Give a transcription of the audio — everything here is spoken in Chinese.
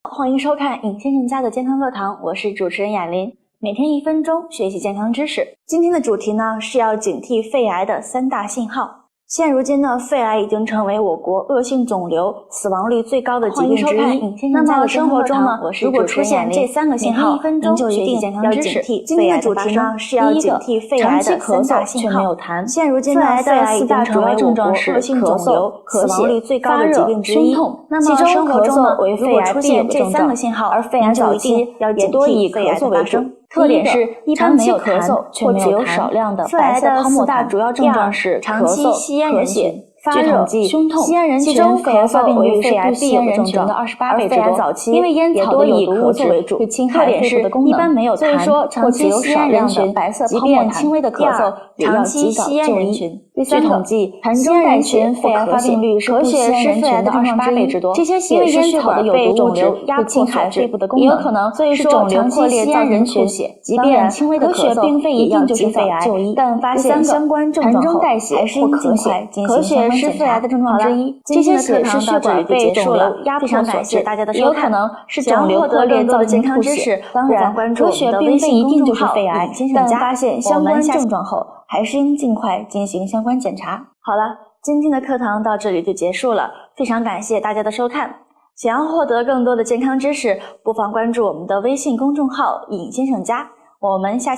欢迎收看尹先生家的健康课堂，我是主持人雅琳，每天1分钟学习健康知识。今天的主题呢是要警惕肺癌的3大信号。现如今呢，肺癌已经成为我国恶性肿瘤死亡率最高的疾病之一。那么生活中呢，如果出现这3个信号，您就一定要警惕。今天的主题呢是要警惕肺癌的3大信号。现如今呢，肺癌已经成为我国恶性肿瘤死亡率最高的疾病之一。那么生活中呢，如果出现这3个信号，您就一定要警惕肺癌的发生。特点是一般没有咳嗽，或只有少量的白色泡沫痰。主要症状是长期吸烟人群、发热、胸痛。吸烟人群咳嗽为肺癌必有人群的28倍之多，因为烟草的有毒物质为主，特点是一般没有痰，或只有少量的白色泡沫痰。轻微的咳嗽也要及早就医。据统计，吸烟人群肺癌发病率是不吸烟人群的28倍之多。这些血是血管被肿瘤压迫害肺部的功能，也有可能是肿瘤破裂造成吐血。即便轻微的咳嗽并非一定就是肺癌，但发现相关症状后还是应尽快进行相关检查。肺癌的症状之一，这些血是血管被肿瘤压迫所致，也有可能是肿瘤破裂造成吐血。当然，科学并非一定就是肺癌，但发现相关症状后还是应尽快进行相关检查。好了，今天的课堂到这里就结束了，非常感谢大家的收看。想要获得更多的健康知识，不妨关注我们的微信公众号“尹先生家”。我们下期